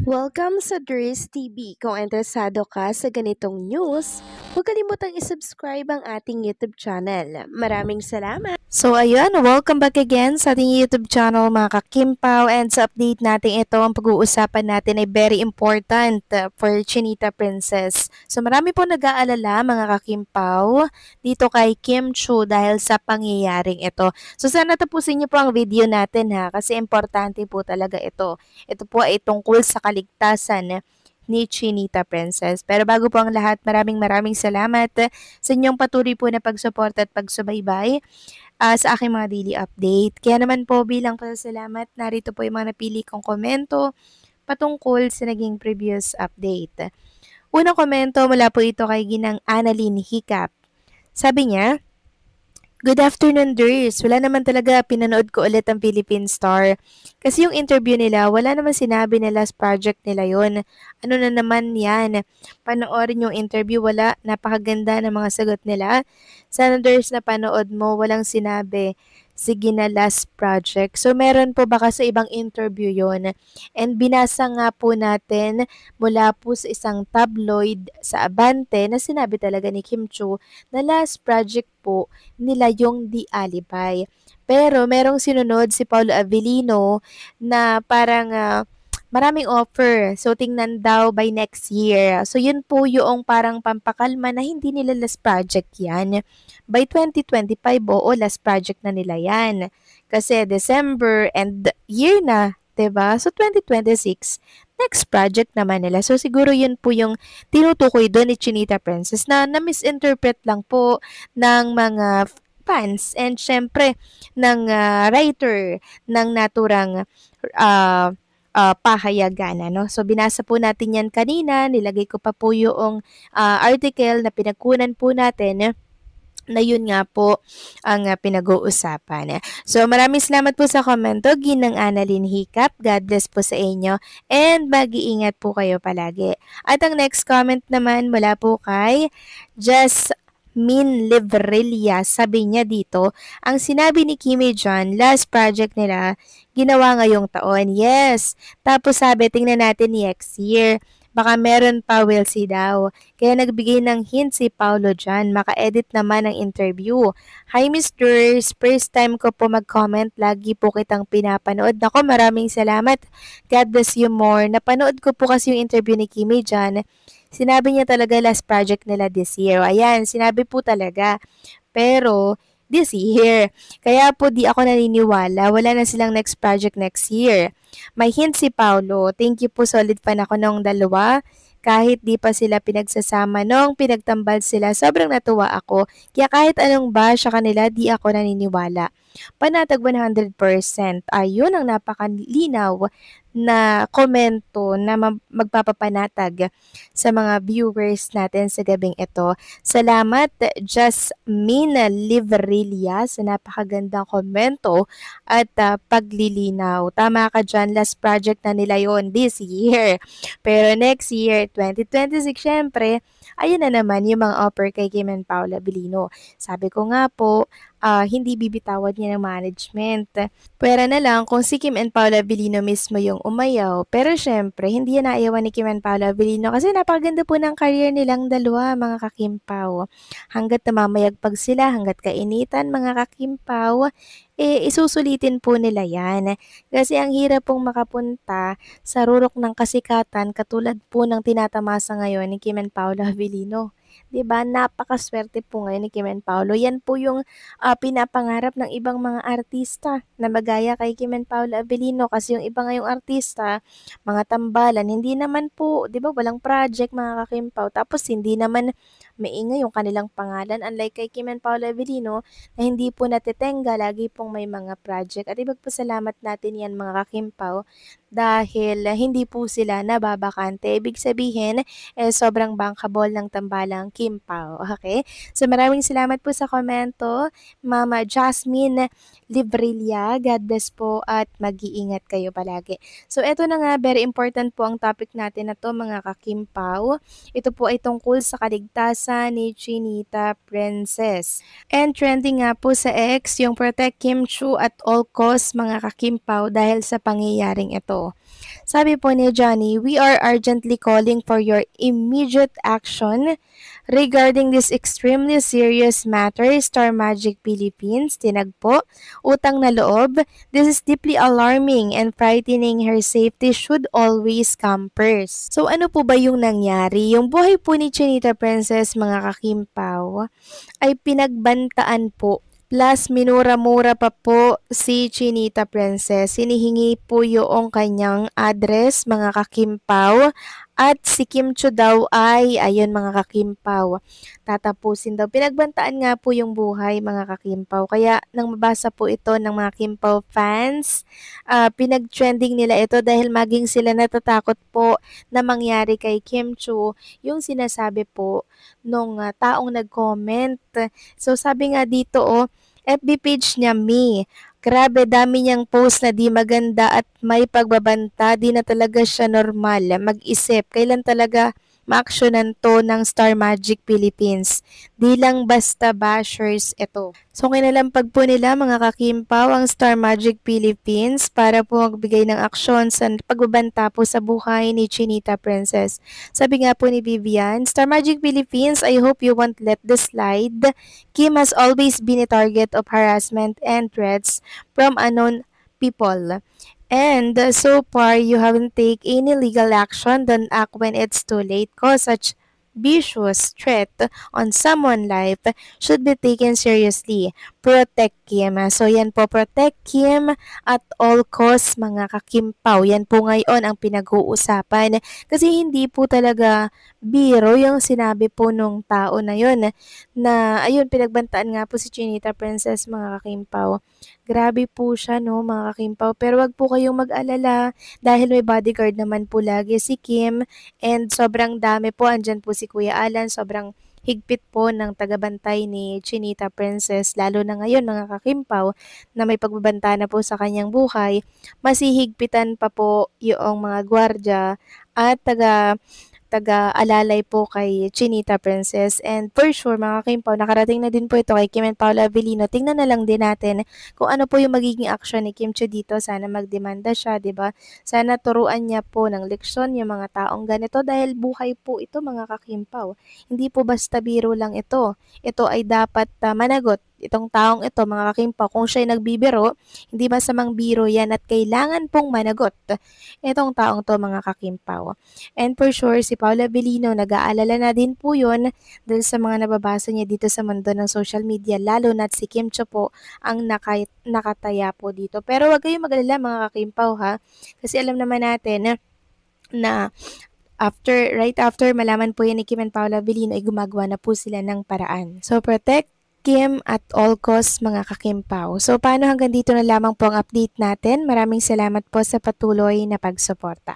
Welcome sa Dries TV. Kung interesado ka sa ganitong news, huwag kalimutang isubscribe ang ating YouTube channel. Maraming salamat! So ayun, welcome back again sa ating YouTube channel mga kakimpaw, and sa update natin ito, ang pag-uusapan natin ay very important for Chinita Princess. So marami po nag-aalala mga kakimpaw dito kay Kim Chiu dahil sa pangyayaring ito. So sana tapusin niyo po ang video natin ha, kasi importante po talaga ito. Ito po ay tungkol sa kaligtasan ni Chinita Princess. Pero bago po ang lahat, maraming salamat sa inyong patuloy po na pagsuporta at pagsubaybay sa aking mga daily update. Kaya naman po bilang pasasalamat, narito po yung mga napili kong komento patungkol sa naging previous update. Unang komento mula po ito kay Ginang Annalyn Hiccup. Sabi niya, "Good afternoon, Ders. Wala naman talaga, pinanood ko ulit ang Philippine Star. Kasi yung interview nila, wala naman sinabi na last project nila yon. Ano na naman yan? Panoorin yung interview, wala. Napakaganda ng mga sagot nila. Sana, Ders, na panood mo, walang sinabi. Sige na, last project." So, meron po baka sa ibang interview yon. And binasa nga po natin mula po sa isang tabloid sa Abante na sinabi talaga ni Kim Chiu na last project po nila yung The Alibay. Pero merong sinunod si Paulo Avellino na parang maraming offer. So, tingnan daw by next year. So, yun po yung parang pampakalma na hindi nila last project yan. By 2025, oo, last project na nila yan. Kasi December and year na, 'di ba? So, 2026, next project naman nila. So, siguro yun po yung tinutukoy doon ni Chinita Princess na na-misinterpret lang po ng mga fans and syempre ng writer ng naturang uh, pahayagan. Ano? So, binasa po natin yan kanina. Nilagay ko pa po yung article na pinagkunan po natin na yun nga po ang pinag-uusapan. So, maraming salamat po sa komento, Ginang Annalyn Hiccup. God bless po sa inyo and mag-iingat po kayo palagi. At ang next comment naman mula po kay Jasmine Livrilla. Sabi niya dito, ang sinabi ni Kimi John, last project nila, ginawa ngayong taon. Yes. Tapos sabi, tingnan natin next year. Baka meron pa, we'll see daw. Kaya nagbigay ng hint si Paulo dyan. Maka-edit naman ang interview. Hi, Misters! First time ko po mag-comment. Lagi po kitang pinapanood. Nako, maraming salamat. God bless you more. Napanood ko po kasi yung interview ni Kimi dyan. Sinabi niya talaga last project nila this year. Ayan, sinabi po talaga. Pero, this year. Kaya po di ako naniniwala. Wala na silang next project next year. May hint si Paulo. Thank you po, solid fan ako nung dalawa. Kahit di pa sila pinagsasama nung pinagtambal sila, sobrang natuwa ako. Kaya kahit anong bash sa kanila, di ako naniniwala. Panatag 100%. Ayun ang napakalinaw na komento na magpapapanatag sa mga viewers natin sa gabing ito. Salamat, Jasmine Livrilla, sa napakagandang komento at paglilinaw. Tama ka dyan, last project na nila yon this year. Pero next year, 2026, syempre, ayun na naman yung mga offer kay Kim and Paula Avellino. Sabi ko nga po, hindi bibitawan niya ng management. Pwera na lang kung si Kim and Paula Avellino mismo yung umayaw. Pero syempre, hindi yan naayawan ni Kim and Paula Avellino kasi napakaganda po ng career nilang dalawa, mga kakimpaw. Hanggat namamayagpag sila, hanggat kainitan, mga kakimpaw, isusulitin po nila yan. Kasi ang hirap pong makapunta sa rurok ng kasikatan katulad po ng tinatamasa ngayon ni Kim and Paula Avellino. 'Di ba? Napakaswerte po ngayon ni Kim and Paolo. Yan po yung pinapangarap ng ibang mga artista na magaya kay Kim and Paolo Avellino kasi yung iba ngayong artista, mga tambalan, hindi naman po, 'di ba, walang project mga kakimpaw. Tapos hindi naman maingay yung kanilang pangalan unlike kay Kim and Paolo Avellino na hindi po natitenga, lagi pong may mga project. At ipagpasalamat natin yan mga kakimpaw dahil hindi po sila nababakante. Ibig sabihin, sobrang bankable ng tambalang Kim Pao. Okay? So maraming salamat po sa komento, Mama Jasmine Livrilla. God bless po at mag-iingat kayo palagi. So eto na nga, very important po ang topic natin na to mga ka-Kim Pao. Ito po ay tungkol sa kaligtasan ni Chinita Princess. And trending nga po sa X yung Protect Kim Chiu at all costs mga ka-Kim Pao dahil sa pangyayaring ito. Pao. Sabi po ni Johnny, we are urgently calling for your immediate action regarding this extremely serious matter. Star Magic Philippines, tinagpo, utang na loob. This is deeply alarming and frightening. Her safety should always come first. So ano po ba yung nangyari? Yung buhay po ni Chinita Princess, mga kakimpaw, ay pinagbantaan po. Plus, minura-mura pa po si Chinita Princess. Hinihingi po yung kanyang address, mga kakimpaw. At si Kim Chiu daw ay, ayun mga kakimpaw, tatapusin daw. Pinagbantaan nga po yung buhay, mga kakimpaw. Kaya nang mabasa po ito ng mga Kimpaw fans, pinag-trending nila ito dahil maging sila natatakot po na mangyari kay Kim Chiu yung sinasabi po nung taong nag-comment. So sabi nga dito, FB page niya, grabe, dami niyang post na di maganda at may pagbabanta. Di na talaga siya normal. Mag-isip, kailan talaga ma-actionan to ng Star Magic Philippines. Di lang basta bashers ito. So kinalampag po nila, mga kakimpaw, ang Star Magic Philippines para po magbigay ng aksyon sa pagbabanta po sa buhay ni Chinita Princess. Sabi nga po ni Vivian, Star Magic Philippines, I hope you won't let this slide. Kim has always been a target of harassment and threats from unknown people. And so far, you haven't taken any legal action. Don't act when it's too late. Cause such vicious threat on someone's life should be taken seriously. Protect Kim. So yan po, protect Kim at all costs, mga kakimpaw. Yan po ngayon ang pinag-uusapan. Kasi hindi po talaga biro yung sinabi po nung tao na yun. Na ayun, pinagbantaan nga po si Chinita Princess, mga kakimpaw. Grabe po siya, no, mga kakimpaw. Pero wag po kayong mag-alala dahil may bodyguard naman po lagi si Kim. And sobrang dami po. Andyan po si Kuya Alan. Sobrang higpit po ng tagabantay ni Chinita Princess. Lalo na ngayon, mga kakimpaw, na may pagbabanta na po sa kanyang buhay. Masihigpitan pa po yung mga gwardya at taga-alalay po kay Chinita Princess. And for sure, mga kimpaw, nakarating na din po ito kay Kim and Paula Avellino. Tingnan na lang din natin kung ano po yung magiging action ni Kim Chiu dito. Sana magdemanda siya, di ba? Sana turuan niya po ng leksyon yung mga taong ganito dahil buhay po ito, mga kakimpaw. Hindi po basta biro lang ito. Ito ay dapat managot. Itong taong ito, mga kakimpaw, kung siya'y nagbibiro, hindi masamang biro yan at kailangan pong managot itong taong to, mga kakimpaw. And for sure, si Paula Avellino, nag-aalala na din po yun dahil sa mga nababasa niya dito sa mundo ng social media, lalo na si Kim Chiu po ang nakataya po dito. Pero wag kayong mag-alala, mga kakimpaw, ha? Kasi alam naman natin na right after malaman po yan ni Kim and Paula Avellino, ay gumagawa na po sila ng paraan. So, protect Kim at all costs, mga kakimpaw. So, paano hanggang dito na lamang po ang update natin. Maraming salamat po sa patuloy na pagsuporta.